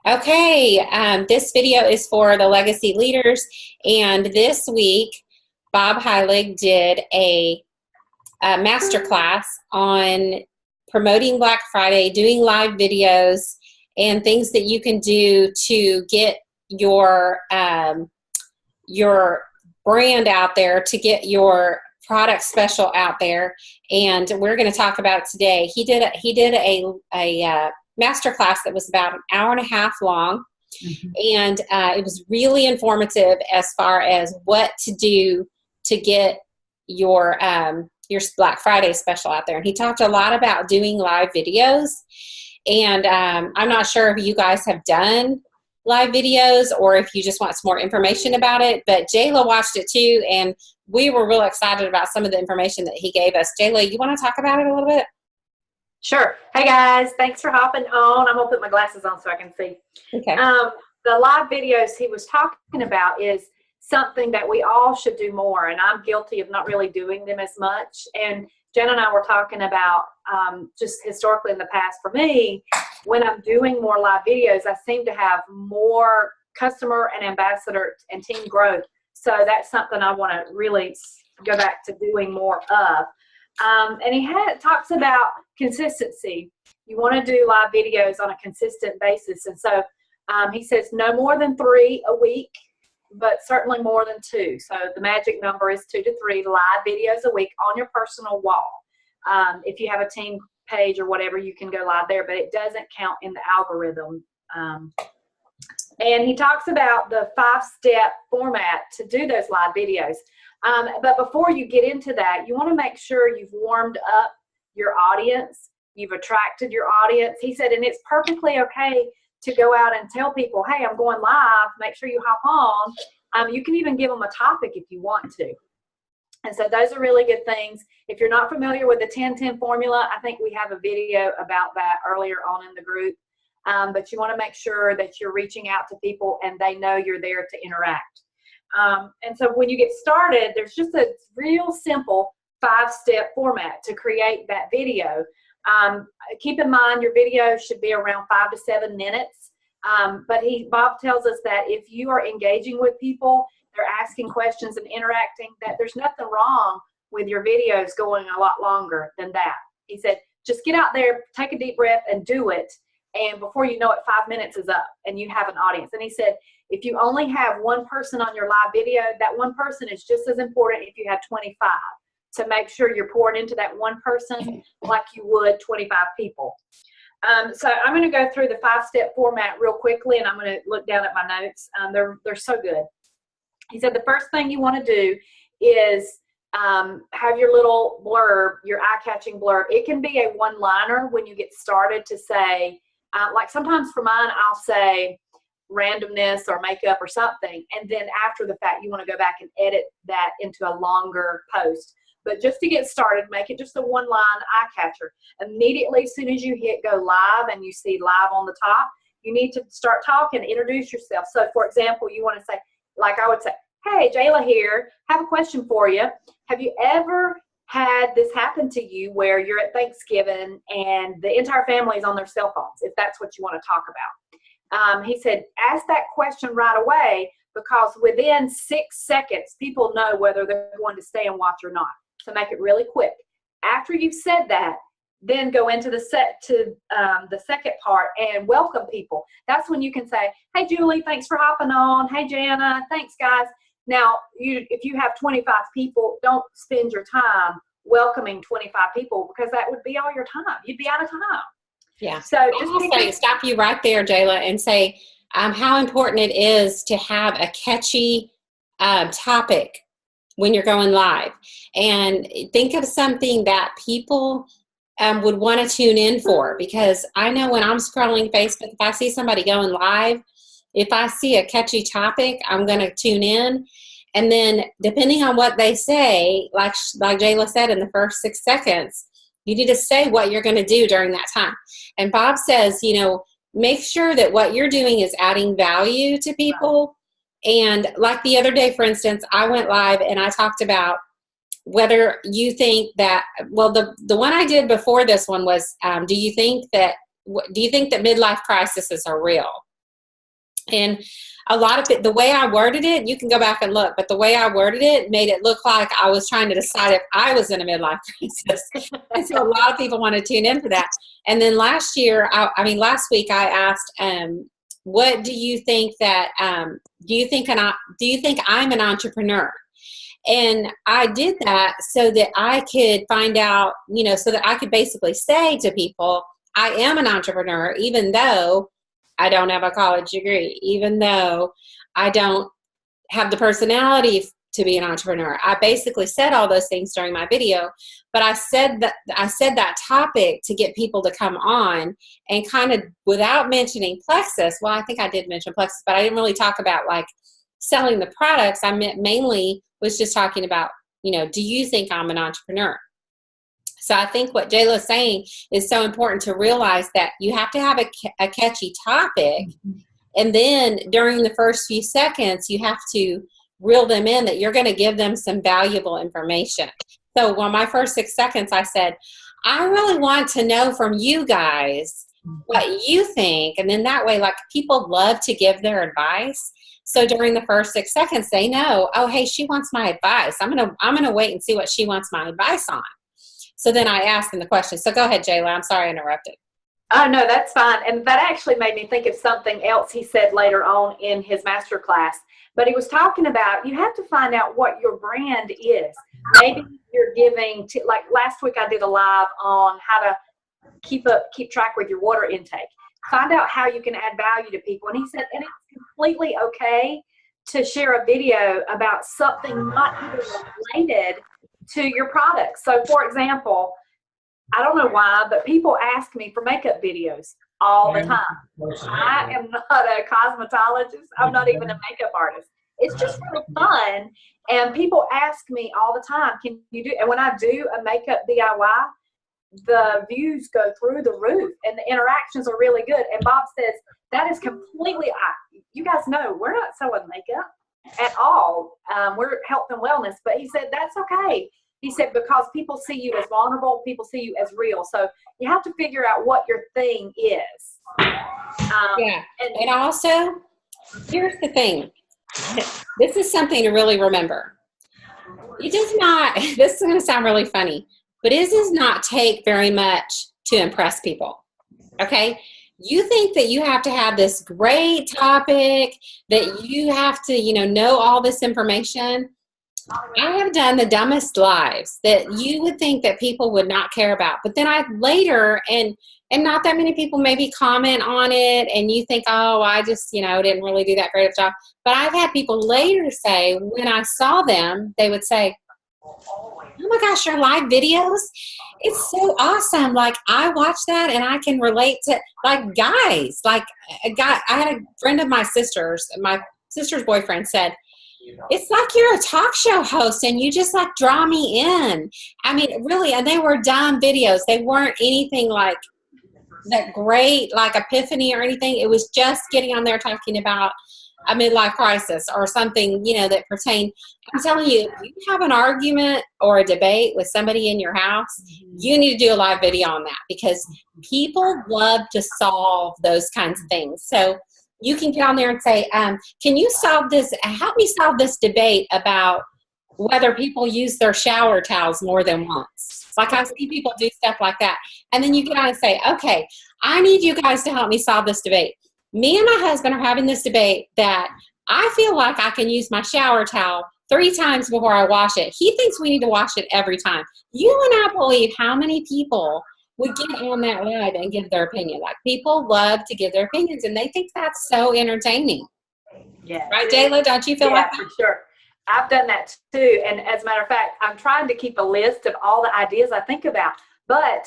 Okay, this video is for the legacy leaders, and this week Bob Heilig did a masterclass on promoting Black Friday, doing live videos, and things that you can do to get your brand out there, to get your product special out there. And we're going to talk about it today. He did a master class that was about an hour and a half long. And it was really informative as far as what to do to get your Black Friday special out there. And he talked a lot about doing live videos. And I'm not sure if you guys have done live videos or if you just want some more information about it, but Jayla watched it too, and we were real excited about some of the information that he gave us. Jayla, you want to talk about it a little bit? Sure. Hey guys, thanks for hopping on. I'm gonna put my glasses on so I can see. Okay. The live videos he was talking about is something that we all should do more, and I'm guilty of not really doing them as much. And Jen and I were talking about just historically in the past, for me, when I'm doing more live videos, I seem to have more customer and ambassador and team growth. So that's something I want to really go back to doing more of. And he talks about consistency. You want to do live videos on a consistent basis. And so he says no more than 3 a week, but certainly more than 2. So the magic number is 2 to 3 live videos a week on your personal wall. If you have a team page or whatever, you can go live there, but it doesn't count in the algorithm. And he talks about the 5-step format to do those live videos. But before you get into that, you want to make sure you've warmed up your audience, you've attracted your audience. He said, and it's perfectly okay to go out and tell people, hey, I'm going live, make sure you hop on. You can even give them a topic if you want to. And so those are really good things. If you're not familiar with the 10-10 formula, I think we have a video about that earlier on in the group. But you want to make sure that you're reaching out to people and they know you're there to interact. And so when you get started, there's just a real simple 5-step format to create that video. Keep in mind your video should be around 5 to 7 minutes. But Bob tells us that if you are engaging with people, they're asking questions and interacting, that there's nothing wrong with your videos going a lot longer than that. He said, just get out there, take a deep breath and do it. And before you know it, 5 minutes is up and you have an audience. And he said, if you only have one person on your live video, that one person is just as important if you have 25. To make sure you're pouring into that one person like you would 25 people. So I'm going to go through the 5-step format real quickly, and I'm going to look down at my notes. They're so good. He said the first thing you want to do is have your little blurb, your eye-catching blurb. It can be a one-liner when you get started to say, like sometimes for mine, I'll say randomness or makeup or something, and then after the fact, you want to go back and edit that into a longer post. But just to get started, make it just a one-line eye catcher. Immediately, as soon as you hit go live and you see live on the top, you need to start talking, introduce yourself. So, for example, you want to say, like I would say, hey, Jayla here, have a question for you. Have you ever had this happen to you where you're at Thanksgiving and the entire family is on their cell phones, if that's what you want to talk about? He said, ask that question right away, because within 6 seconds, people know whether they're going to stay and watch or not. So make it really quick. After you've said that, then go into the second part and welcome people. That's when you can say, hey, Julie, thanks for hopping on. Hey, Jana, thanks, guys. Now, if you have 25 people, don't spend your time welcoming 25 people, because that would be all your time. You'd be out of time. Yeah. So just stop you right there, Jayla, and say how important it is to have a catchy topic when you're going live. And think of something that people would want to tune in for, because I know when I'm scrolling Facebook, if I see somebody going live, if I see a catchy topic, I'm going to tune in. And then depending on what they say, like Jayla said, in the first 6 seconds, you need to say what you're going to do during that time. And Bob says, make sure that what you're doing is adding value to people. And like the other day, for instance, I went live and I talked about whether you think that, well, the one I did before this one was, do you think that midlife crises are real? And a lot of it, the way I worded it, you can go back and look, but the way I worded it made it look like I was trying to decide if I was in a midlife crisis. And so a lot of people want to tune in for that. And then last year, last week I asked, what do you think that, do you think I'm an entrepreneur? And I did that so that I could find out, so that I could basically say to people, I am an entrepreneur, even though I don't have a college degree, even though I don't have the personality to be an entrepreneur. I basically said all those things during my video, but I said that topic to get people to come on, and kind of without mentioning Plexus. Well, I think I did mention Plexus, but I didn't really talk about like selling the products. I mainly was just talking about, do you think I'm an entrepreneur? So I think what Jayla's saying is so important to realize, that you have to have a catchy topic. And then during the first few seconds, you have to reel them in that you're going to give them some valuable information. So on my first 6 seconds, I said, I really want to know from you guys what you think. And then that way, like, people love to give their advice. So during the first 6 seconds, they know, oh, hey, she wants my advice. I'm gonna wait and see what she wants my advice on. So then I asked them the question. So go ahead, Jayla. I'm sorry I interrupted. Oh, no, that's fine. And that actually made me think of something else he said later on in his master class. But he was talking about, you have to find out what your brand is. Maybe you're giving, like last week I did a live on how to keep track with your water intake. Find out how you can add value to people. And he said, and it's completely okay to share a video about something not even related to your product. So for example, I don't know why, but people ask me for makeup videos all the time. I am not a cosmetologist. I'm not even a makeup artist. It's just really fun. And people ask me all the time, can you do, and when I do a makeup DIY, the views go through the roof and the interactions are really good. And Bob says, that is completely, you guys know, we're not selling makeup at all. We're health and wellness, but he said, that's okay. He said, because people see you as vulnerable, people see you as real. So you have to figure out what your thing is. Yeah. And also, here's the thing. This is something to really remember. It does not, this is going to sound really funny, but it does not take very much to impress people. Okay? You think that you have to have this great topic, that you have to, know all this information. I have done the dumbest lives that you would think that people would not care about. But then I later, and not that many people maybe comment on it, and you think, oh, I just, didn't really do that great of a job. But I've had people later say, when I saw them, they would say, oh my gosh, your live videos, it's so awesome. Like, I watch that and I can relate to, like, guys, like a guy. I had a friend of my sister's boyfriend said, it's like you're a talk show host and you just like draw me in. I mean, really, and they were dumb videos. They weren't anything like that great, like epiphany or anything. It was just getting on there talking about a midlife crisis or something, that pertained. I'm telling you, if you have an argument or a debate with somebody in your house, you need to do a live video on that, because people love to solve those kinds of things. So you can get on there and say, can you help me solve this debate about whether people use their shower towels more than once. Like, I see people do stuff like that. And then you get on and say, okay, I need you guys to help me solve this debate. Me and my husband are having this debate that I feel like I can use my shower towel 3 times before I wash it. He thinks we need to wash it every time. You would not believe how many people would get on that live and give their opinion. Like, people love to give their opinions, and they think that's so entertaining. Yeah. Right, Jayla? Don't you feel like that? For sure. I've done that too. And as a matter of fact, I'm trying to keep a list of all the ideas I think about. But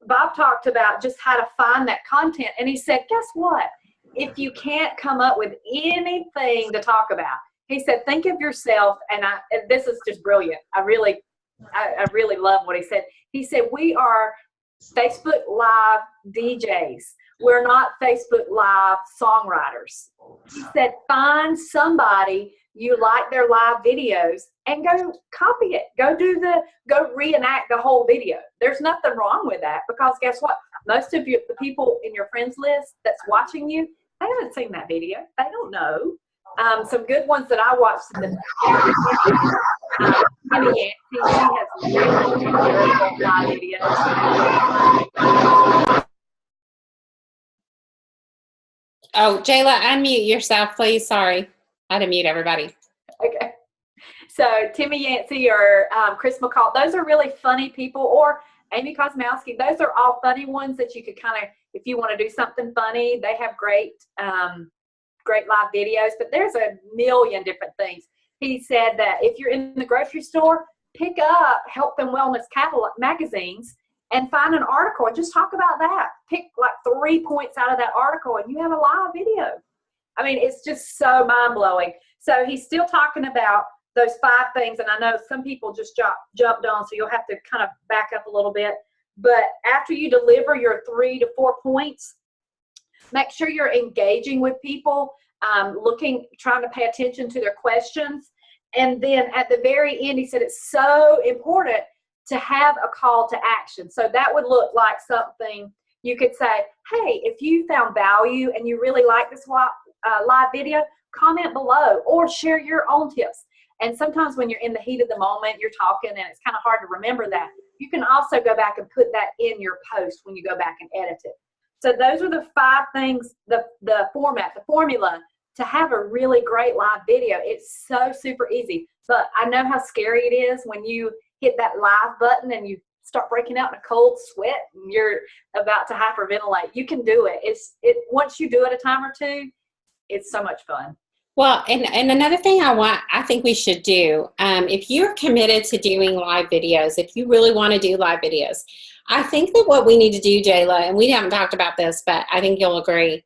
Bob talked about just how to find that content. And he said, guess what? If you can't come up with anything to talk about, he said, think of yourself. And this is just brilliant. I really love what he said. He said, we are Facebook Live DJs. We're not Facebook Live songwriters. He said, find somebody you like their live videos and go copy it. Go reenact the whole video. There's nothing wrong with that, because guess what? Most of the people in your friends list that's watching you, They haven't seen that video. They don't know. Some good ones that I watched in the Timmy Yancey, she has really wonderful live videos. Oh, Jayla, unmute yourself, please. Sorry. I had to mute everybody. Okay. So Timmy Yancey or Chris McCall, those are really funny people, or Amy Kosmowski. Those are all funny ones that you could kind of, if you want to do something funny, they have great live videos, but there's a million different things. He said that if you're in the grocery store, pick up Health and Wellness catalog magazines and find an article and just talk about that. Pick like 3 points out of that article and you have a live video. I mean, it's just so mind-blowing. So he's still talking about those 5 things, and I know some people just jumped on, so you'll have to kind of back up a little bit. But after you deliver your 3 to 4 points, make sure you're engaging with people, trying to pay attention to their questions. And then at the very end, he said it's so important to have a call to action. So that would look like something you could say, hey, if you found value and you really like this live video, comment below or share your own tips. And sometimes when you're in the heat of the moment, you're talking and it's kind of hard to remember that. You can also go back and put that in your post when you go back and edit it. So those are the 5 things, the format, the formula to have a really great live video. It's so super easy, but I know how scary it is when you hit that live button and you start breaking out in a cold sweat and you're about to hyperventilate. You can do it. Once you do it a time or two, it's so much fun. Well, and another thing I think we should do, if you're committed to doing live videos, if you really want to do live videos, I think that what we need to do, Jayla, and we haven't talked about this, but I think you'll agree,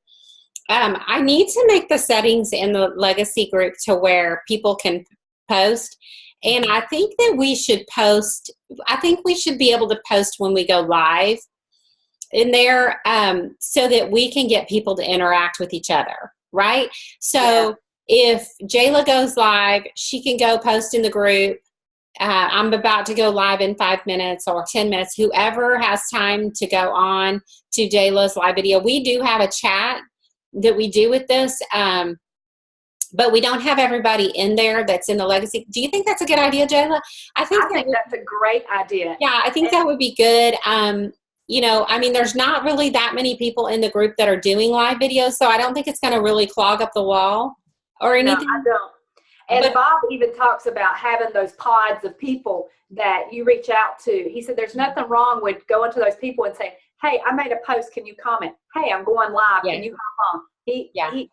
I need to make the settings in the Legacy group to where people can post. And I think that we should post, I think we should be able to post when we go live in there so that we can get people to interact with each other, right? So if Jayla goes live, she can go post in the group. I'm about to go live in 5 minutes or 10 minutes. Whoever has time to go on to Jayla's live video. We do have a chat that we do with this, but we don't have everybody in there that's in the Legacy. Do you think that's a good idea, Jayla? I think that's a great idea. Yeah, I think that would be good. You know, I mean, there's not really that many people in the group that are doing live videos, so I don't think it's going to really clog up the wall or anything. No, I don't. And Bob even talks about having those pods of people that you reach out to. He said there's nothing wrong with going to those people and saying, hey, I made a post, can you comment? Hey, I'm going live, can you hop on?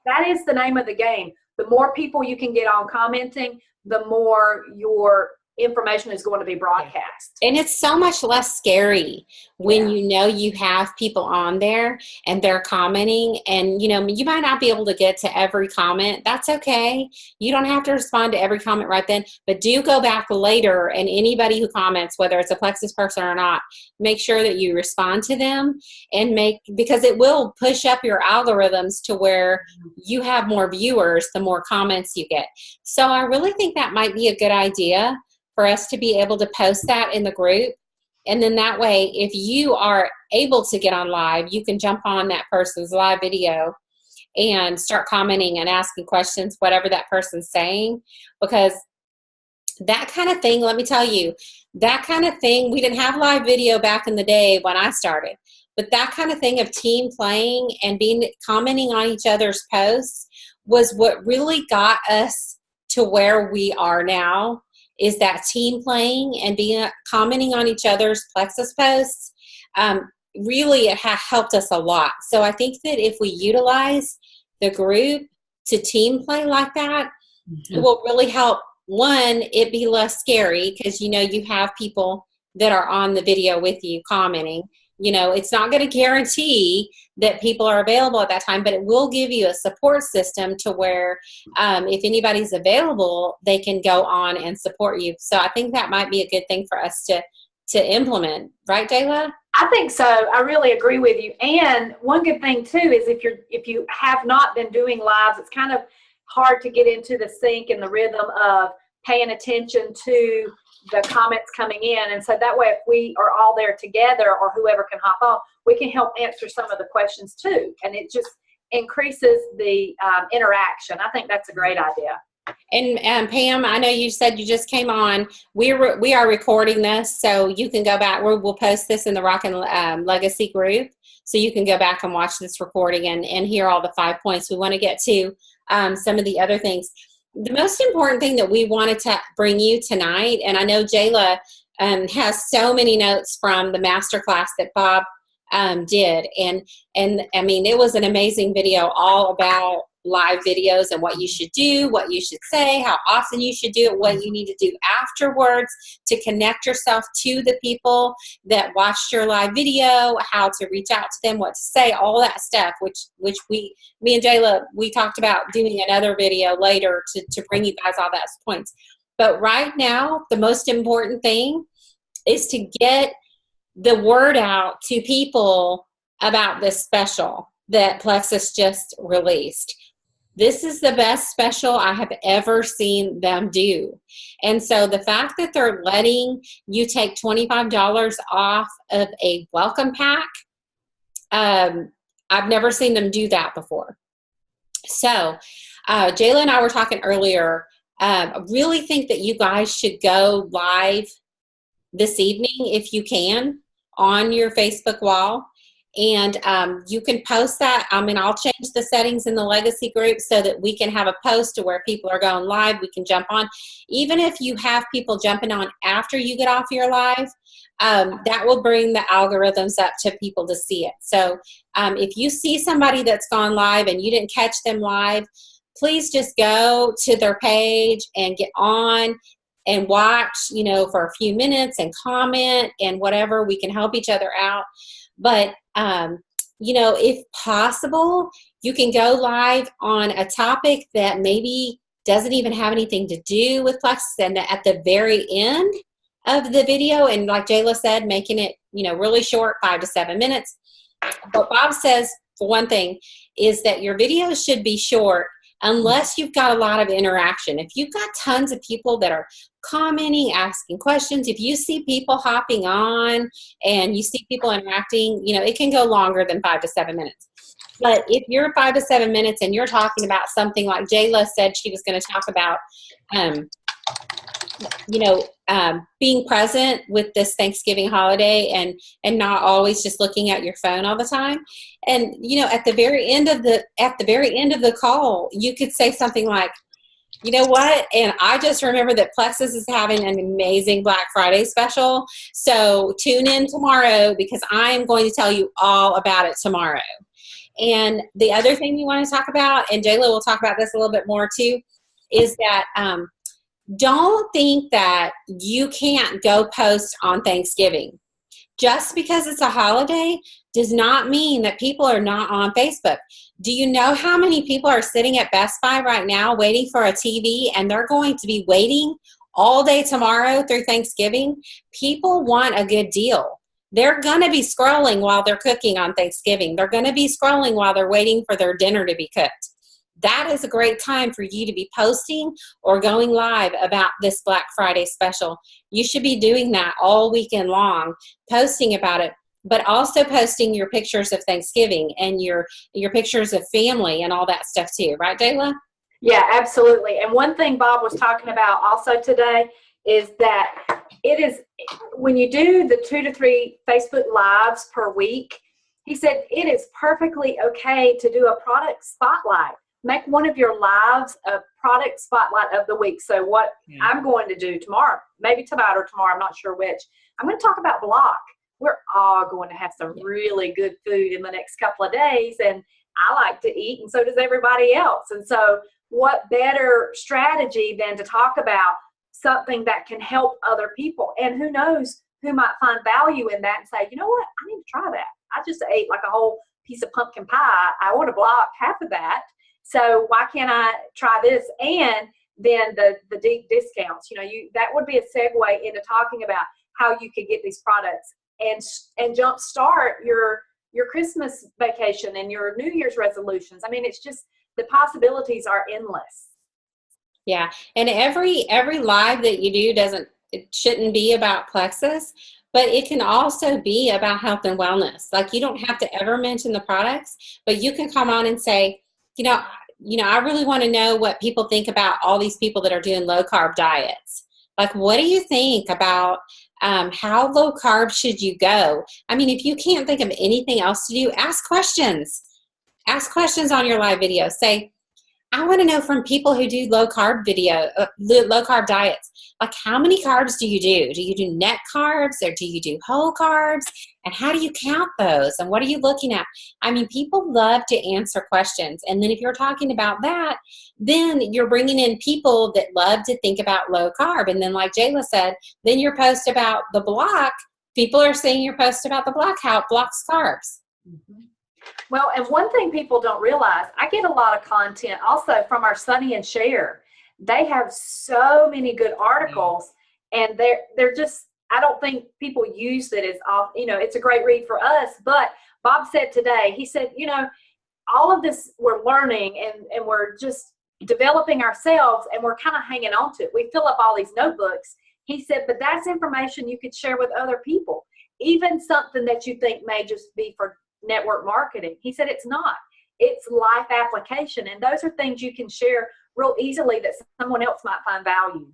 That is the name of the game. The more people you can get on commenting, the more your information is going to be broadcast. And it's so much less scary when you know you have people on there and they're commenting, and you know, you might not be able to get to every comment. That's okay. You don't have to respond to every comment right then, but do go back later, and anybody who comments, whether it's a Plexus person or not, make sure that you respond to them and because it will push up your algorithms to where you have more viewers the more comments you get. So I really think that might be a good idea for us to be able to post that in the group. And then that way, if you are able to get on live, you can jump on that person's live video and start commenting and asking questions, whatever that person's saying. Because that kind of thing, let me tell you, that kind of thing, we didn't have live video back in the day when I started, but that kind of thing of team playing and commenting on each other's posts was what really got us to where we are now. Is that team playing and commenting on each other's Plexus posts. Really, it helped us a lot. So I think that if we utilize the group to team play like that, it will really help, one, it be less scary because, you know, you have people that are on the video with you commenting. You know, it's not going to guarantee that people are available at that time, but it will give you a support system to where if anybody's available, they can go on and support you. So I think that might be a good thing for us to implement. Right, Jayla? I think so. I really agree with you. And one good thing too is if you have not been doing lives, it's kind of hard to get into the sync and the rhythm of paying attention to the comments coming in. And so that way, if we are all there together or whoever can hop on, we can help answer some of the questions too. And increases the interaction. I think that's a great idea. And Pam, I know you said you just came on. We are recording this, so you can go back. We'll post this in the Rock and Legacy group, so you can go back and watch this recording and hear all the 5 points. We want to get to some of the other things. The most important thing that we wanted to bring you tonight, and I know Jayla has so many notes from the masterclass that Bob did, and I mean, it was an amazing video all about live videos and what you should do, what you should say, how often you should do it, what you need to do afterwards to connect yourself to the people that watched your live video, how to reach out to them, what to say, all that stuff, which me and Jayla, we talked about doing another video later to bring you guys all those points. But right now, the most important thing is to get the word out to people about this special that Plexus just released. This is the best special I have ever seen them do. And so the fact that they're letting you take $25 off of a welcome pack, I've never seen them do that before. So Jayla and I were talking earlier. I really think that you guys should go live this evening if you can on your Facebook wall. And you can post that. I mean, I'll change the settings in the Legacy group so that we can have a post to where people are going live. We can jump on. Even if you have people jumping on after you get off your live, that will bring the algorithms up to people to see it. So if you see somebody that's gone live and you didn't catch them live, please just go to their page and get on and watch, you know, for a few minutes and comment and whatever. We can help each other out. But, you know, if possible, you can go live on a topic that maybe doesn't even have anything to do with Plexus, and at the very end of the video, and like Jayla said, making it, you know, really short, 5 to 7 minutes. But Bob says, for one thing, is that your videos should be short unless you've got a lot of interaction. If you've got tons of people that are commenting, asking questions, if you see people hopping on and you see people interacting, you know, it can go longer than 5 to 7 minutes. But if you're 5 to 7 minutes and you're talking about something like Jayla said she was going to talk about, you know, being present with this Thanksgiving holiday and not always just looking at your phone all the time. And, you know, at the very end of the call, you could say something like, you know what? And I just remember that Plexus is having an amazing Black Friday special. So tune in tomorrow because I'm going to tell you all about it tomorrow. And the other thing you want to talk about, and Jayla will talk about this a little bit more too, is that don't think that you can't go post on Thanksgiving. Just because it's a holiday does not mean that people are not on Facebook. Do you know how many people are sitting at Best Buy right now waiting for a TV, and they're going to be waiting all day tomorrow through Thanksgiving? People want a good deal. They're going to be scrolling while they're cooking on Thanksgiving. They're going to be scrolling while they're waiting for their dinner to be cooked. That is a great time for you to be posting or going live about this Black Friday special. You should be doing that all weekend long, posting about it, but also posting your pictures of Thanksgiving and your pictures of family and all that stuff too. Right, Jayla? Yeah, absolutely. And one thing Bob was talking about also today is that it is, when you do the 2 to 3 Facebook Lives per week, he said it is perfectly okay to do a product spotlight. Make one of your lives a product spotlight of the week. So what I'm going to do tomorrow, maybe tonight or tomorrow, I'm not sure which, I'm going to talk about Block. We're all going to have some really good food in the next couple of days, and I like to eat, and so does everybody else. And so what better strategy than to talk about something that can help other people? And who knows who might find value in that and say, you know what, I need to try that. I just ate like a whole piece of pumpkin pie. I want to block half of that. So why can't I try this? And then the deep discounts, you know, that would be a segue into talking about how you could get these products and jumpstart your Christmas vacation and your New Year's resolutions. I mean, it's just, the possibilities are endless. Yeah, and every live that you do it shouldn't be about Plexus, But it can also be about health and wellness. Like, you don't have to ever mention the products, but you can come on and say, I really want to know what people think about all these people that are doing low carb diets. Like, what do you think about how low carb should you go? I mean, if you can't think of anything else to do, ask questions. Ask questions on your live video. Say, I want to know from people who do low carb diets, like, how many carbs do you do? Do you do net carbs, or do you do whole carbs? And how do you count those? And what are you looking at? I mean, people love to answer questions. And then if you're talking about that, then you're bringing in people that love to think about low carb. And then, like Jayla said, then your post about the block, people are seeing your post about the block, how it blocks carbs. Mm-hmm. Well, and one thing people don't realize, I get a lot of content also from our Sonny and Cher. They have so many good articles, and they're just, I don't think people use it as often. It's a great read for us, but Bob said today, he said, all of this we're learning and we're just developing ourselves, and we're kind of hanging on to it. We fill up all these notebooks. He said, but that's information you could share with other people, even something that you think may just be for network marketing. He said it's not. It's life application, and those are things you can share real easily that someone else might find value.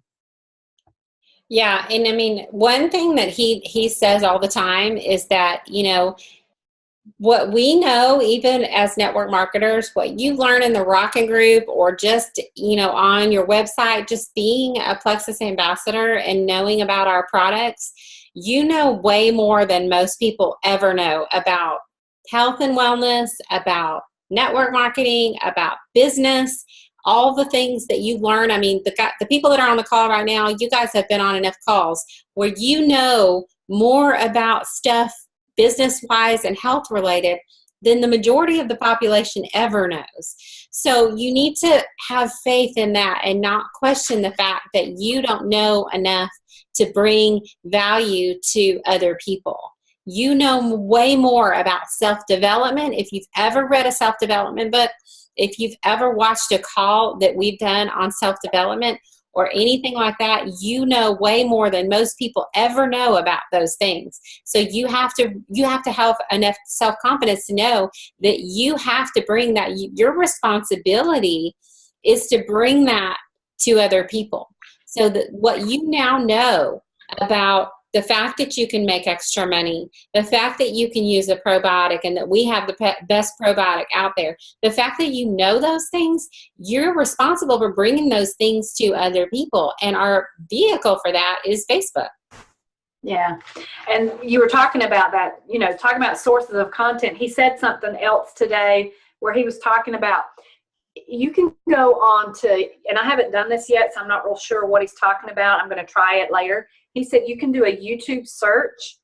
Yeah, and I mean, one thing that he says all the time is that, what we know, even as network marketers, what you learn in the Rockin' Group, or just, on your website, just being a Plexus ambassador and knowing about our products, way more than most people ever know about health and wellness, about network marketing, about business, all the things that you learn. I mean, the people that are on the call right now, you guys have been on enough calls where you know more about stuff business-wise and health-related than the majority of the population ever knows. So you need to have faith in that and not question the fact that you don't know enough to bring value to other people. You know way more about self-development. If you've ever read a self-development book, if you've ever watched a call that we've done on self-development or anything like that, you know way more than most people ever know about those things. So you have to have enough self-confidence to know that you have to bring that. Your responsibility is to bring that to other people. So that what you now know about the fact that you can make extra money, the fact that you can use a probiotic and that we have the best probiotic out there, the fact that you know those things, you're responsible for bringing those things to other people. And our vehicle for that is Facebook. Yeah. And you were talking about that, talking about sources of content. He said something else today where he was talking about, you can go on to, and I haven't done this yet, so I'm not real sure what he's talking about. I'm going to try it later. He said you can do a YouTube search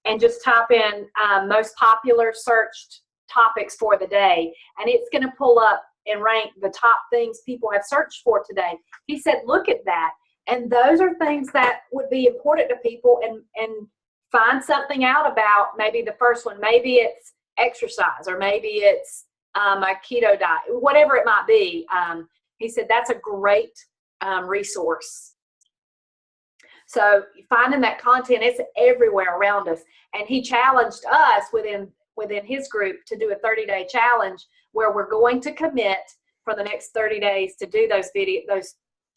and just type in most popular searched topics for the day, and it's going to pull up and rank the top things people have searched for today. He said, look at that. And those are things that would be important to people, and find something out about. Maybe the first one, maybe it's exercise, or maybe it's a keto diet, whatever it might be. He said that's a great resource. So finding that content, it's everywhere around us. And he challenged us within his group to do a 30-day challenge where we're going to commit for the next 30 days to do those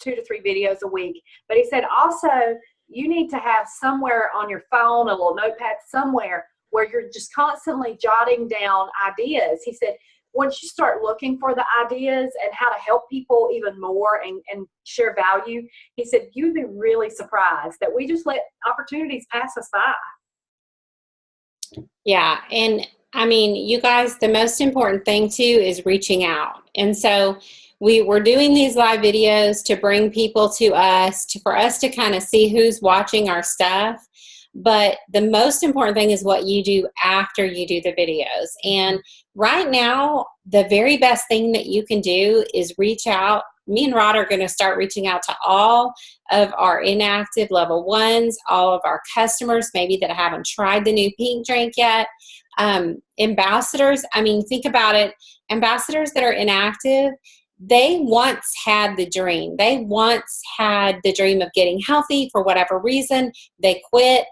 2 to 3 videos a week. But he said also you need to have somewhere on your phone, a little notepad somewhere, where you're just constantly jotting down ideas. He said once you start looking for the ideas and how to help people even more and share value, he said you'd be really surprised that we just let opportunities pass us by. Yeah. And I mean, you guys, the most important thing too is reaching out. And so we're doing these live videos to bring people to us, for us to kind of see who's watching our stuff. But the most important thing is what you do after you do the videos. And right now, the very best thing that you can do is reach out. Me and Rod are going to start reaching out to all of our inactive level ones, all of our customers, maybe that haven't tried the new pink drink yet. Ambassadors, I mean, think about it. Ambassadors that are inactive, they once had the dream. They once had the dream of getting healthy for whatever reason. They quit.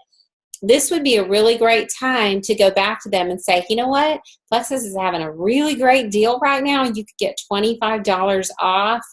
this would be a really great time to go back to them and say, you know what, Plexus is having a really great deal right now. You could get $25 off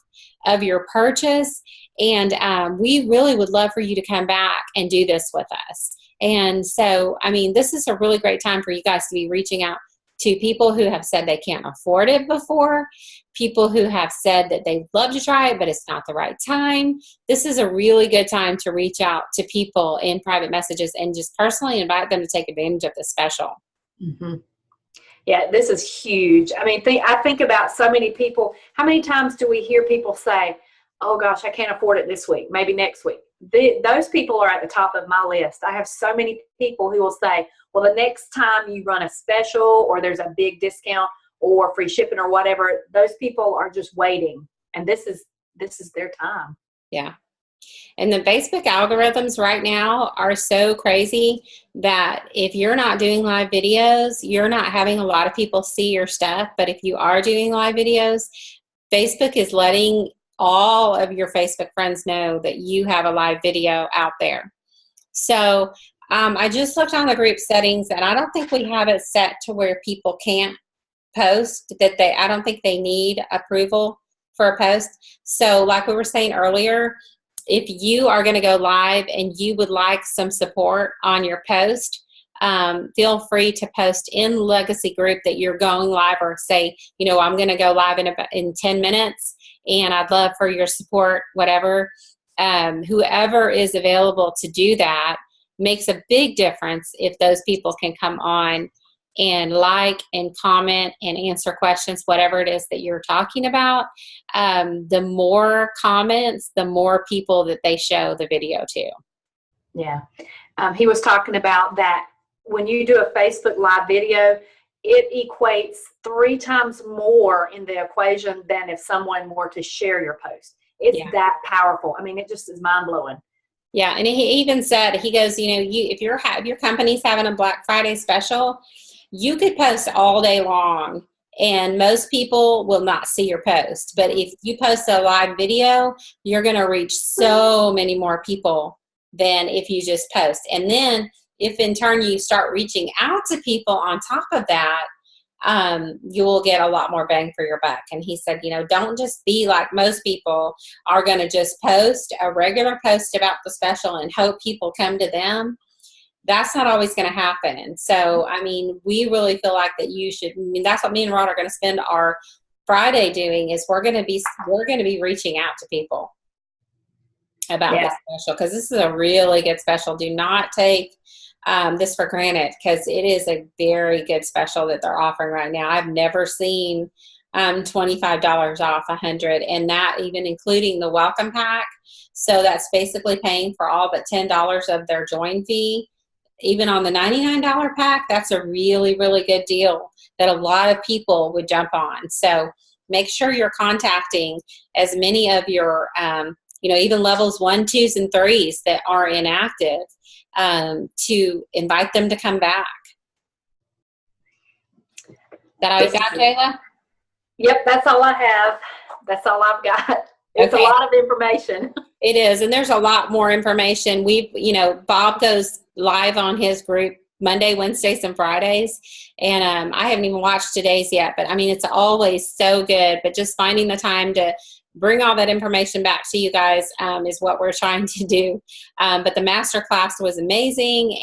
of your purchase. And we really would love for you to come back and do this with us. And so, I mean, this is a really great time for you guys to be reaching out to people who have said they can't afford it before, people who have said that they'd love to try it, but it's not the right time. This is a really good time to reach out to people in private messages and just personally invite them to take advantage of the special. Mm-hmm. Yeah, this is huge. I mean, I think about so many people. How many times do we hear people say, oh gosh, I can't afford it this week, maybe next week? Those people are at the top of my list. I have so many people who will say, well, the next time you run a special or there's a big discount or free shipping or whatever, those people are just waiting. And this is their time. Yeah. And the Facebook algorithms right now are so crazy that if you're not doing live videos, you're not having a lot of people see your stuff. But if you are doing live videos, Facebook is letting all of your Facebook friends know that you have a live video out there. So I just looked on the group settings, and I don't think we have it set to where people can't post, I don't think they need approval for a post. So like we were saying earlier, if you are going to go live and you would like some support on your post, feel free to post in Legacy group that you're going live, or say, you know, I'm going to go live in 10 minutes and I'd love for your support, whatever. Whoever is available to do that makes a big difference if those people can come on and like and comment and answer questions, whatever it is that you're talking about. The more comments, the more people that they show the video to. Yeah. He was talking about that when you do a Facebook live video, it equates 3 times more in the equation than if someone were to share your post. It's that powerful. I mean, it just is mind-blowing. Yeah, and he even said, he goes, you know, if your company's having a Black Friday special, you could post all day long and most people will not see your post. But if you post a live video, you're going to reach so many more people than if you just post. And then if in turn you start reaching out to people on top of that, you will get a lot more bang for your buck. And he said, you know, don't just be like most people are going to just post a regular post about the special and hope people come to them. That's not always going to happen. And so, I mean, we really feel like that you should, I mean, that's what me and Rod are going to spend our Friday doing, is we're going to be reaching out to people about this special, because this is a really good special. Do not take this for granted, because it is a very good special that they're offering right now. I've never seen $25 off 100, and that even including the welcome pack. So that's basically paying for all but $10 of their join fee. Even on the $99 pack, that's a really, really good deal that a lot of people would jump on. So make sure you're contacting as many of your, even levels 1, 2s, and 3s that are inactive, to invite them to come back. That all you got, Jayla? Yep, that's all I have. That's all I've got. It's okay. A lot of information. It is, and there's a lot more information. Bob goes live on his group Monday, Wednesdays, and Fridays, and I haven't even watched today's yet, but I mean, it's always so good. But just finding the time to bring all that information back to you guys is what we're trying to do. But the master class was amazing,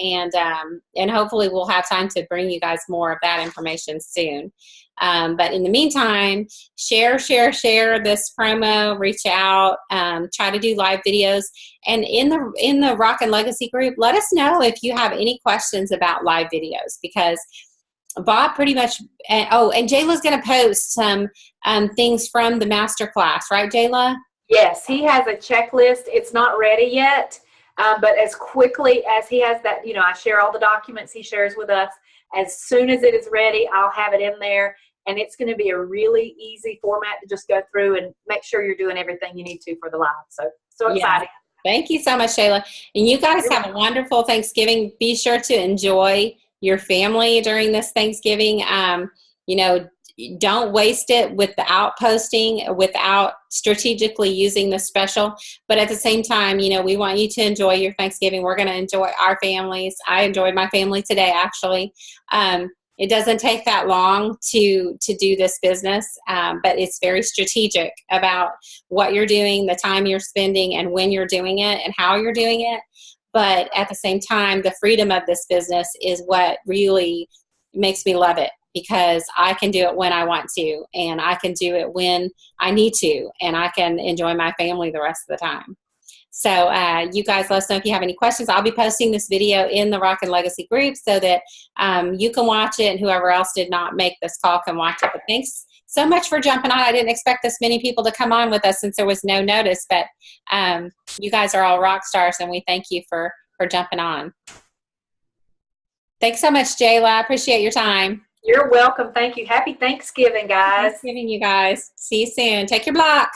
and hopefully we'll have time to bring you guys more of that information soon. But in the meantime, share this promo, reach out, try to do live videos. And in the Rockin' Legacy group, let us know if you have any questions about live videos, because Bob pretty much, and Jayla's going to post some things from the master class, right, Jayla? Yes, he has a checklist. It's not ready yet, but as quickly as he has that, I share all the documents he shares with us. As soon as it is ready, I'll have it in there. And it's going to be a really easy format to just go through and make sure you're doing everything you need to for the live. So exciting. Thank you so much, Shayla. And you guys have a wonderful Thanksgiving. Be sure to enjoy your family during this Thanksgiving. don't waste it without posting, without strategically using the special. But at the same time, you know, we want you to enjoy your Thanksgiving. We're going to enjoy our families. I enjoyed my family today, actually. It doesn't take that long to do this business, but it's very strategic about what you're doing, the time you're spending, and when you're doing it and how you're doing it. But at the same time, the freedom of this business is what really makes me love it, because I can do it when I want to, and I can do it when I need to, and I can enjoy my family the rest of the time. So you guys let us know if you have any questions. I'll be posting this video in the Rock and Legacy group so that you can watch it, and whoever else did not make this call can watch it. But thanks so much for jumping on. I didn't expect this many people to come on with us since there was no notice, but you guys are all rock stars, and we thank you for jumping on. Thanks so much, Jayla. I appreciate your time. You're welcome. Thank you. Happy Thanksgiving, guys. Thanksgiving, you guys. See you soon. Take your block.